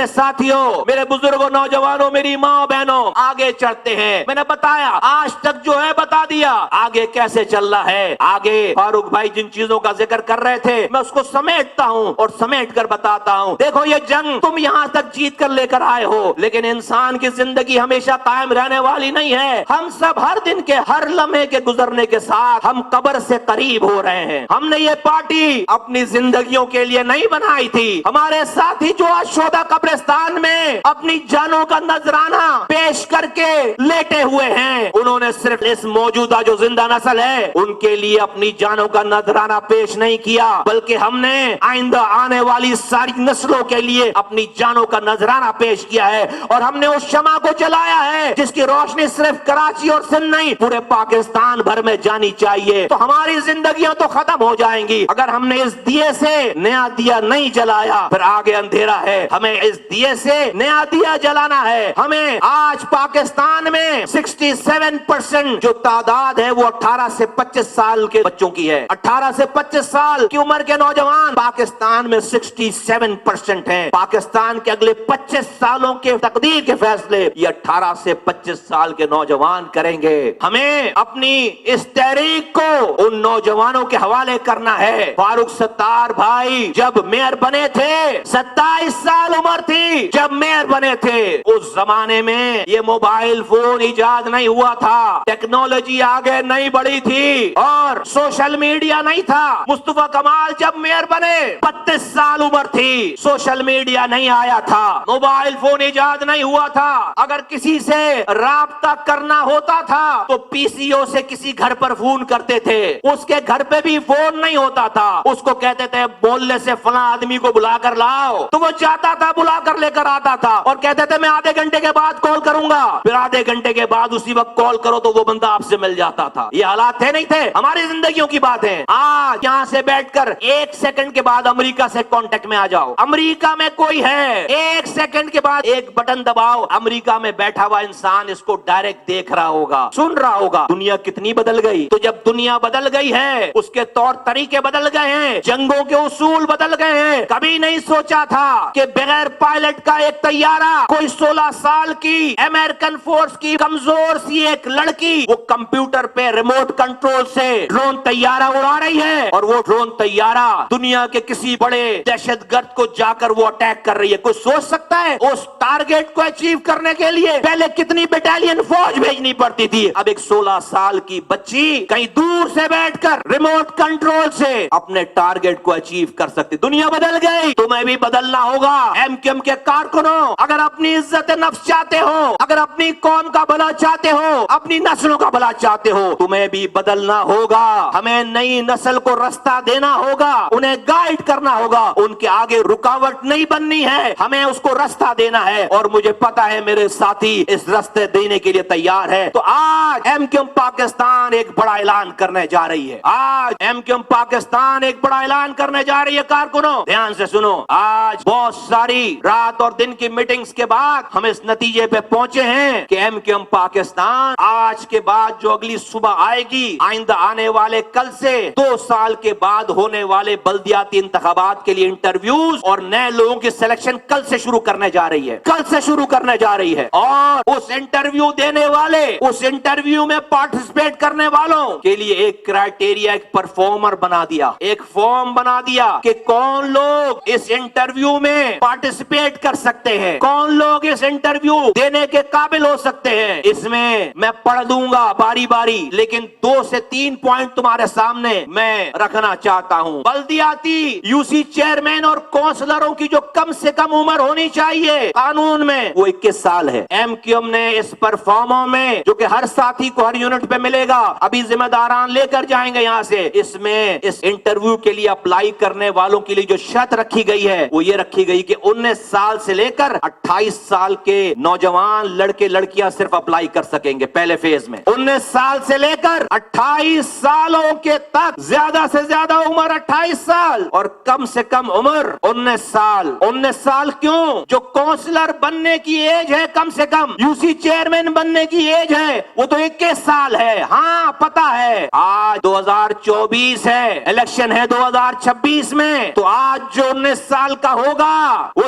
میرے ساتھیوں، میرے بزرگوں، نوجوانوں، میری ماں بہنوں، آگے چڑھتے ہیں. میں نے بتایا آج تک جو ہے بتا دیا آگے کیسے چلنا ہے. آگے فاروق بھائی جن چیزوں کا ذکر کر رہے تھے میں اس کو سمیٹتا ہوں اور سمیٹ کر بتاتا ہوں. دیکھو یہ جنگ تم یہاں تک جیت کر لے کر آئے ہو، لیکن انسان کی زندگی ہمیشہ قائم رہنے والی نہیں ہے. ہم سب ہر دن کے ہر لمحے کے گزرنے کے ساتھ ہم قبر سے قریب ہو رہے ہیں. ہم نے یہ پارٹی اپنی زندگیوں کے لیے نہیں بنائی تھی. ہمارے ساتھی جو آج شہداء قبرستان میں اپنی جانوں کا نذرانہ پیش کر کے لیٹے ہوئے ہیں، انہوں نے صرف اس موجودہ جو زندہ نسل ہے ان کے لیے اپنی جانوں کا نذرانہ پیش نہیں کیا، بلکہ ہم نے آئندہ آنے والی ساری نسلوں کے لیے اپنی جانوں کا نذرانہ پیش کیا ہے. اور ہم نے اس شمع کو جلایا ہے جس کی روشنی صرف کراچی اور سندھ نہیں پورے پاکستان بھر میں جانی چاہیے. تو ہماری زندگیاں تو ختم ہو جائیں گی اگر ہم نے اس دیے سے نیا دیا نہیں جلایا. پھر آگے اندھیرا ہے، ہمیں اس دیے سے نیا دیا جلانا ہے. ہمیں آج پاکستان میں 67% جو تعداد ہے وہ 18 سے 25 سال کے بچوں کی ہے. 18 سے 25 سال کی عمر کے نوجوان پاکستان میں 67% ہیں. پاکستان کے اگلے 25 سالوں کے تقدیر کے فیصلے یہ 18 سے 25 سال کے نوجوان کریں گے. ہمیں اپنی اس تحریک کو ان نوجوانوں کے حوالے کرنا ہے. فاروق ستار بھائی جب میئر بنے تھے 27 سال عمر تھی جب میئر بنے تھے. اس زمانے میں یہ موبائل فون ایجاد نہیں ہوا تھا، ٹیکنالوجی آگے نہیں بڑھی تھی اور سوشل میڈیا نہیں تھا. مصطفیٰ کمال جب میئر بنے 32 سال عمر تھی، سوشل میڈیا نہیں آیا تھا، موبائل فون ایجاد نہیں ہوا تھا. اگر کسی سے رابطہ کرنا ہوتا تھا تو پی سی او سے کسی گھر پر فون کرتے تھے، اس کے گھر پہ بھی فون نہیں ہوتا تھا. اس کو کہتے تھے بولنے سے فلاں آدمی کو بلا کر لاؤ، تو وہ جاتا تھا بلا کر لے کر آتا تھا اور کہتے تھے میں آدھے گھنٹے کے بعد کال کروں گا. پھر آدھے گھنٹے کے بعد اسی وقت کال کرو تو وہ بندہ آپ سے مل جاتا تھا. یہ حالات تھے نہیں تھے؟ ہماری زندگیوں کی بات ہے. آج یہاں سے بیٹھ کر ایک سیکنڈ کے بعد امریکہ سے کانٹیکٹ میں آ جاؤ، امریکہ میں کوئی ہے، ایک سیکنڈ کے بعد ایک بٹن دباؤ، امریکہ میں بیٹھا ہوا انسان اس کو ڈائریکٹ دیکھ رہا ہوگا، سن رہا ہوگا. دنیا کتنی بدل گئی. تو جب دنیا بدل گئی ہے اس کے طور طریقے بدل گئے ہیں، جنگوں کے اصول بدل گئے ہیں. کبھی نہیں سوچا تھا کہ بغیر پائلٹ کا ایک طیارہ کوئی 16 سال کی امریکن فورس کی کمزور سی ایک لڑکی وہ کمپیوٹر پہ ریموٹ کنٹرول سے ڈرون طیارہ اڑا رہی ہے اور وہ ڈرون طیارہ دنیا کے کسی بڑے دہشت گرد کو جا کر وہ اٹیک کر رہی ہے. کوئی سوچ سکتا ہے اس ٹارگیٹ کو اچیو کرنے کے لیے پہلے کتنی بٹالین فوج بھیجنی پڑتی تھی؟ اب ایک 16 سال کی بچی کہیں دور سے بیٹھ کر ریموٹ کنٹرول سے اپنے ٹارگیٹ کو اچیو کر سکتی. دنیا بدل گئی، تمہیں بھی بدلنا ہوگا. ایم کیو ایم کے کارکنوں اگر اپنی عزت نفس چاہتے ہو، اگر اپنی قوم کا بھلا چاہتے ہو، اپنی نسلوں کا بھلا چاہتے ہو، تمہیں بھی بدلنا ہوگا. ہمیں نئی نسل کو رستہ دینا ہوگا، انہیں گائیڈ کرنا ہوگا. ان کے آگے رکاوٹ نہیں بننی ہے، ہمیں اس کو رستہ دینا ہے اور مجھے پتا ہے میرے ساتھی اس رستے دینے کے لیے تیار ہے. تو آج ایم کیو ایم پاکستان ایک بڑا اعلان کرنے جا رہی ہے. آج ایم کیو ایم پاکستان ایک بڑا اعلان کرنے جا رہی ہے. کارکنوں دھیان سے سنو، آج بہت ساری رات اور دن کی میٹنگز کے بعد ہم اس نتیجے پہ پہنچے ہیں کہ ایم کیو ایم پاکستان آج کے بعد جو اگلی صبح آئے گی، آئندہ آنے والے کل سے 2 سال کے بعد ہونے والے بلدیاتی انتخابات کے لیے انٹرویوز اور نئے لوگوں کی سلیکشن کل سے شروع کرنے جا رہی ہے، کل سے شروع کرنے جا رہی ہے. اور اس انٹرویو دینے والے، اس انٹرویو میں پارٹیسپیٹ کرنے والوں کے لیے ایک کرائٹیریا، ایک پرفارمر بنا دیا، ایک فارم بنا دیا کہ کون لوگ اس انٹرویو میں پارٹیسپیٹ کر سکتے ہیں، کون لوگ اس انٹرویو دینے کے قابل ہو سکتے ہیں. اس میں پڑھ دوں گا باری باری، لیکن 2 سے 3 پوائنٹ تمہارے سامنے میں رکھنا چاہتا ہوں. بلدیاتی یو سی چیئرمین اور کونسلروں کی جو کم سے کم عمر ہونی چاہیے قانون میں وہ 21 سال ہے. ایم کیو ایم نے اس پر فارموں میں جو کہ ہر ساتھی کو ہر یونٹ پہ ملے گا، ابھی ذمہ داران لے کر جائیں گے یہاں سے، اس میں اس انٹرویو کے لیے اپلائی کرنے والوں کے لیے جو شرط رکھی گئی ہے وہ یہ رکھی گئی کہ 19 سال سے لے کر 28 سال کے نوجوان لڑکے لڑکیاں صرف اپلائی کر سکیں گے پہلے فیز میں. 19 سال سے لے کر 28 سالوں کے تک، زیادہ سے زیادہ عمر 28 سال اور کم سے کم عمر 19 سال. 19 سال کیوں؟ جو کونسلر بننے کی ایج ہے کم سے کم، یو سی چیئرمین بننے کی ایج ہے وہ تو 21 سال ہے. ہاں پتا ہے آج 2024 ہے، الیکشن ہے 2026 میں، تو آج جو 19 سال کا ہوگا وہ